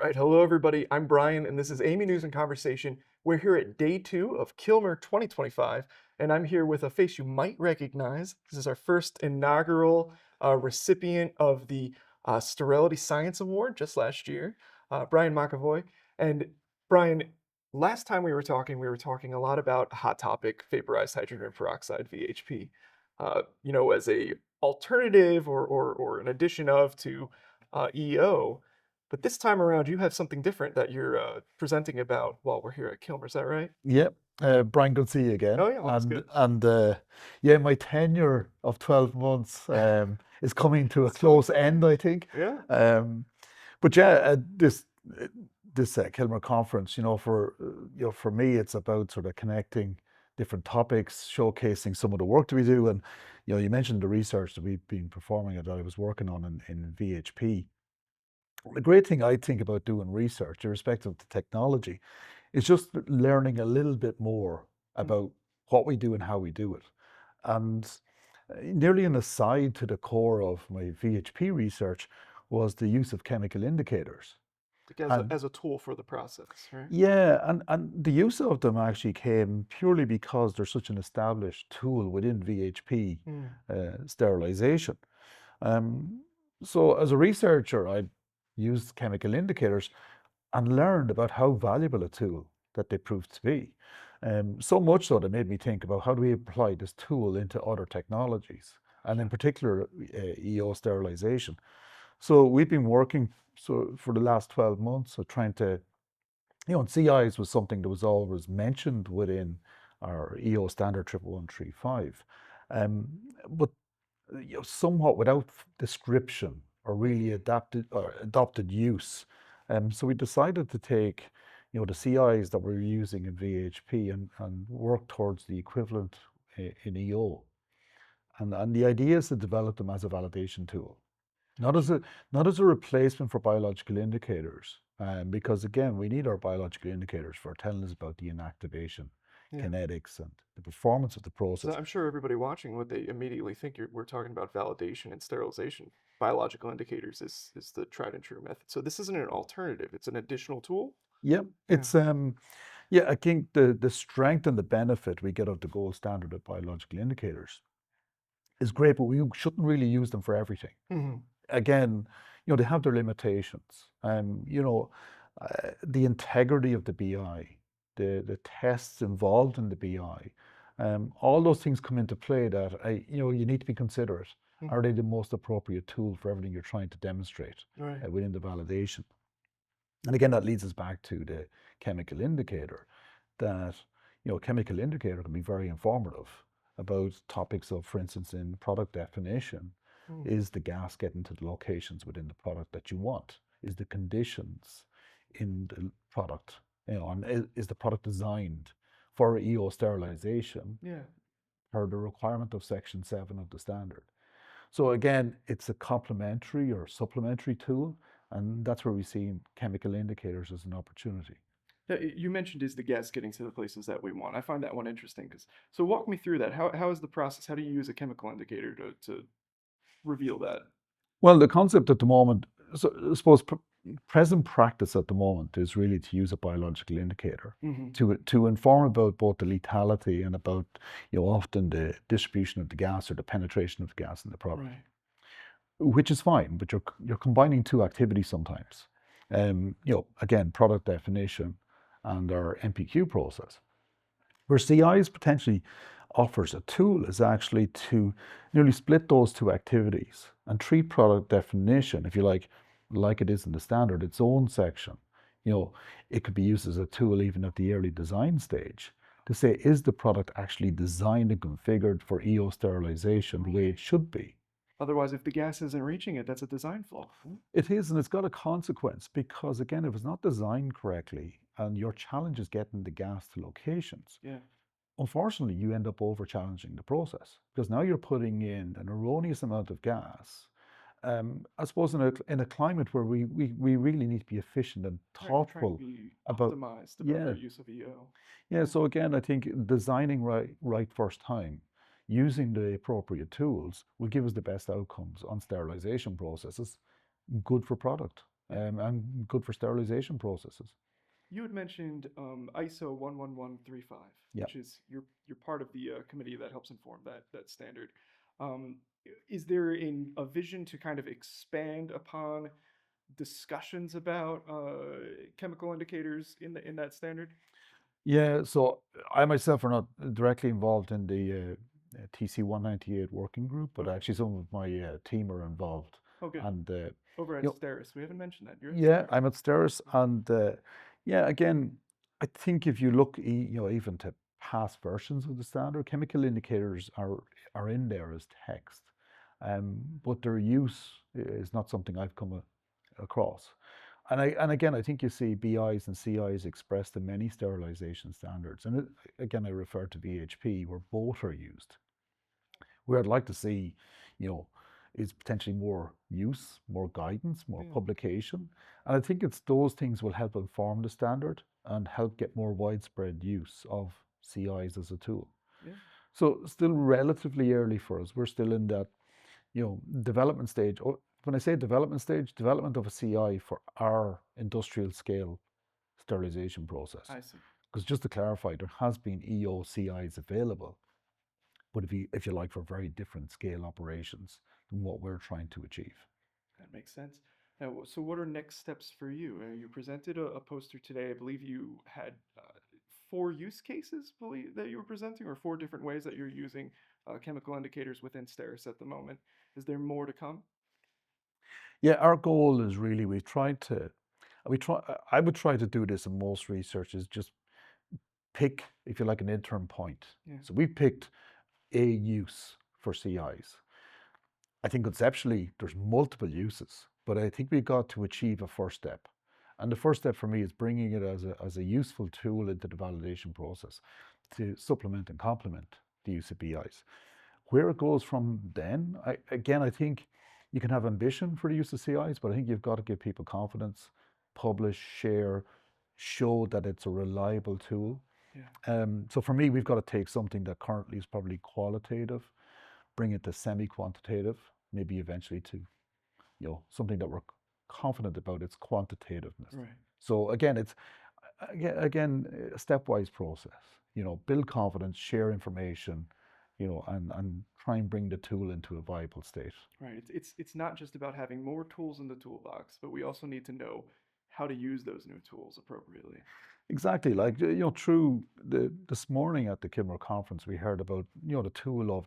All right, hello everybody. I'm Brian, and this is Amy News and Conversation. We're here at day 2 of Kilmer 2025, and I'm here with a face you might recognize. This is our first inaugural recipient of the Sterility Science Award just last year, Brian McEvoy. And Brian, last time we were talking a lot about a hot topic, vaporized hydrogen peroxide (VHP), as a alternative or an addition of to EO. But this time around, you have something different that you're presenting about while we're here at Kilmer. Is that right? Yep. Brian, good to see you again. Oh yeah, well, that's good. Yeah, my tenure of 12 months is coming to a It's coming close to an end, end. I think. Yeah. Um, but yeah, this Kilmer conference, for me, it's about sort of connecting different topics, showcasing some of the work that we do, and you mentioned the research that we've been performing that I was working on in VHP. The great thing I think about doing research, irrespective of the technology, is just learning a little bit more Mhm. about what we do and how we do it. And nearly an aside to the core of my VHP research was the use of chemical indicators. Like as a And as a tool for the process, right? yeah, and the use of them actually came purely because they're such an established tool within VHP Mm. sterilization. Um, so as a researcher, I used chemical indicators and learned about how valuable a tool that they proved to be. So much so that made me think about how do we apply this tool into other technologies, and in particular EO sterilization. So we've been working for the last 12 months, so trying to, and CIs was something that was always mentioned within our EO standard 11135, um, but somewhat without description or really adapted or adopted use. So we decided to take, the CIs that we're using in VHP and work towards the equivalent in EO. And the idea is to develop them as a validation tool, not as Gotcha. a replacement for biological indicators. Because again, we need our biological indicators for telling us about the inactivation, Yeah. kinetics, and the performance of the So process. I'm sure everybody watching would they immediately think we're talking about validation and sterilization. Biological indicators is the tried and true method. So this isn't an alternative; it's an additional tool. Yeah, Yeah. yeah, I think the strength and the benefit we get of the gold standard of biological indicators is great, but we shouldn't really use them for everything. Hmm. Again, they have their limitations. The integrity of the BI, the tests involved in the BI, all those things come into play that you need to be considerate. Are Hmm. they the most appropriate tool for everything you're trying to demonstrate Right. within the validation? And again, that leads us back to the chemical indicator that, a chemical indicator can be very informative about topics of, for instance, in product definition, Mm. is the gas getting to the locations within the product that you want? Is the conditions in the product, and is the product designed for EO sterilization Yeah. per the requirement of Section 7 of the standard? So again, it's a complementary or supplementary tool, and that's where we see chemical indicators as an opportunity. Yeah, you mentioned is the gas getting to the places that we want. I find that one interesting because so walk me through that. How is the process? How do you use a chemical indicator to reveal that? Well, the concept at the moment, so I suppose present practice at the moment is really to use a biological indicator Hmm. to inform about both the lethality and about, often the distribution of the gas or the penetration of the gas in the product, Right. which is fine, but you're combining two activities sometimes. Again, product definition and our MPQ process. Where CIs potentially offers a tool is actually to nearly split those two activities and treat product definition, if you like it is in the standard, its own section. It could be used as a tool even at the early design stage to say, is the product actually designed and configured for EO sterilization the way Right. it should be? Otherwise, if the gas isn't reaching it, that's a design flaw. It is, and it's got a consequence because, again, if it's not designed correctly and your challenge is getting the gas to locations, Yeah. unfortunately, you end up over challenging the process because now you're putting in an erroneous amount of gas. I suppose in a climate where we really need to be efficient and Right. We're trying to thoughtful be about, optimized about our yeah, use of EO. yeah. Yeah. So again, I think designing right first time, using the appropriate tools will give us the best outcomes on sterilization processes, good for product. Yeah. and good for sterilization processes. You had mentioned ISO 11135, Yeah. which is you're part of the committee that helps inform that standard. Um, is there a vision to kind of expand upon discussions about chemical indicators in that standard? Yeah, so I myself are not directly involved in the TC 198 working group, but Okay. actually some of my team are involved. Oh, good. And Over at you know, STERIS, we haven't mentioned that. You're at yeah, STERIS. I'm at STERIS, and yeah, again, I think if you look, even to past versions of the standard, chemical indicators are in there as text, but their use is not something I've come across. And again, I think you see BIs and CIs expressed in many sterilization standards. And again, I refer to VHP, where both are used. Where I'd like to see, you know, is potentially more use, more guidance, more Yeah, publication. And I think it's those things will help inform the standard and help get more widespread use of CIs as a tool. yeah, So still relatively early for us. We're still in that, development stage. When I say development stage, development of a CI for our industrial scale sterilization process. I see. Because just to clarify, there has been EOCIs available, but if you like, for very different scale operations than what we're trying to achieve. That makes sense. Now, so what are next steps for you? You presented a poster today. I believe you had four use cases, believe that you were presenting, or four different ways that you're using chemical indicators within STERIS at the moment. Is there more to come? Yeah, our goal is really I would try to do this in most research is just pick, if you like, an interim point. Yeah, So we picked a use for CIs. I think conceptually there's multiple uses, but I think we got to achieve a first step. And the first step for me is bringing it as a useful tool into the validation process to supplement and complement the use of BIs. Where it goes from then, I think you can have ambition for the use of CIs, but I think you've got to give people confidence, publish, share, show that it's a reliable tool. yeah, So for me, we've got to take something that currently is probably qualitative, bring it to semi-quantitative, maybe eventually to something that we're confident about its quantitativeness. right. So again, it's again a stepwise process. Build confidence, share information, and try and bring the tool into a viable state. Right. It's not just about having more tools in the toolbox, but we also need to know how to use those new tools appropriately. Exactly. Like, through this morning at the Kimmer conference, we heard about, the tool of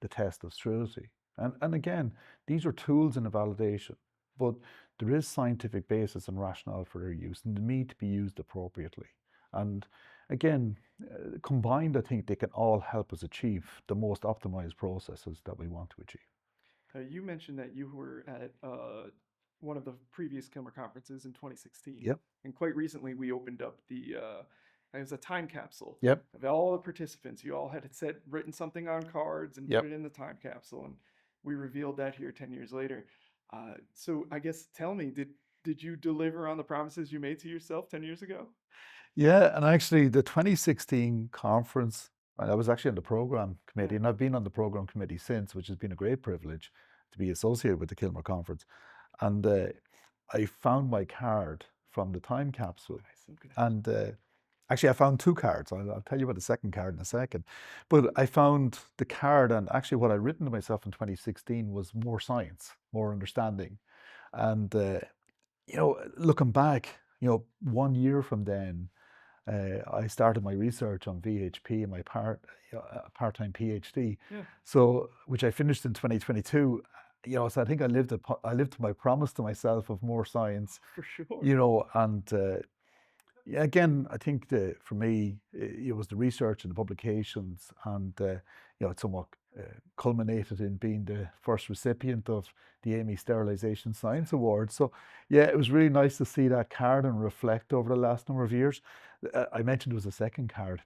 the test of sterility. And again, these are tools in a validation, but there is scientific basis and rationale for their use and they need to be used appropriately. And again, combined, I think they can all help us achieve the most optimized processes that we want to achieve. You mentioned that you were at one of the previous Kilmer conferences in 2016, Yep. and quite recently we opened up it was a time capsule Yep. of all the participants. You all had written something on cards and put Yep. it in the time capsule, and we revealed that here 10 years later. So I guess tell me, did you deliver on the promises you made to yourself 10 years ago? Yeah, and actually, the 2016 conference, I was actually on the program Yeah. committee, and I've been on the program committee since, which has been a great privilege to be associated with the Kilmer conference. And I found my card from the time capsule, Nice. I'm gonna have to. and actually, I found two cards. I'll tell you about the second card in a second. But I found the card, and actually, what I'd written to myself in 2016 was more science, more understanding, and looking back, 1 year from then. I started my research on VHP and my part-time PhD, Yeah, so which I finished in 2022. So I think I lived to my promise to myself of more science. for sure. And yeah, again, I think for me, it was the research and the publications, and it somewhat culminated in being the first recipient of the Amy Sterilization Science Award. So, yeah, it was really nice to see that card and reflect over the last number of years. I mentioned there was a second card.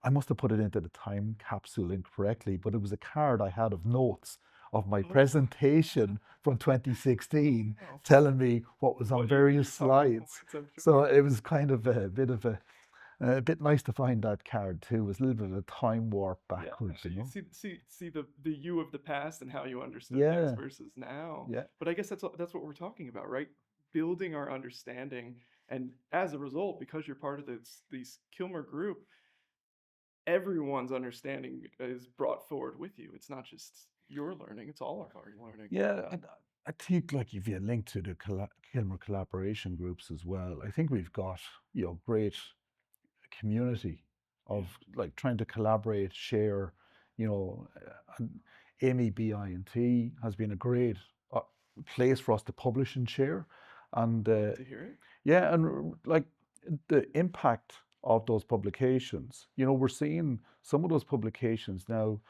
I must have put it into the time capsule incorrectly, but it was a card I had of notes of my Oh, presentation from 2016 wow. telling me what was on What various your talking slides. points, I'm So sure. it was kind of a bit nice to find that card too. It was a little bit of a time warp Yeah, backwards, you see the you of the past and how you understood things Yeah, versus now. yeah, But I guess that's what we're talking about, right? building our understanding. And as a result, because you're part of these Kilmer group, everyone's understanding is brought forward with you. It's not just your learning, it's all of our learning. Yeah, and I think like if you link to the Kilmer collaboration groups as well, I think we've got, great community of like trying to collaborate, share, and Amy BINT has been a great place for us to publish and share. And To hear it. yeah, and like the impact of those publications, we're seeing some of those publications now,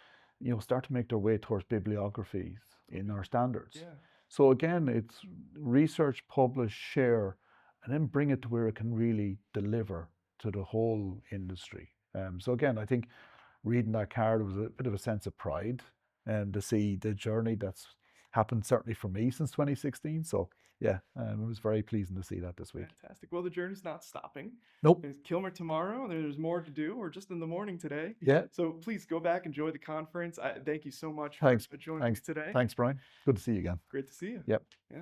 start to make their way towards bibliographies in our standards. Yeah. So again, it's research, publish, share, and then bring it to where it can really deliver to the whole industry. So again, I think reading that card was a bit of a sense of pride, and to see the journey that's happened certainly for me since 2016. So yeah, it was very pleasing to see that this week. Fantastic. Well, the journey's not stopping. Nope. There's Kilmer tomorrow. There's more to do, or just in the morning today. Yeah. So please go back, enjoy the conference. Thank you so much Thanks. for joining us today. Thanks, Brian. Good to see you again. Great to see you. Yep. Yeah.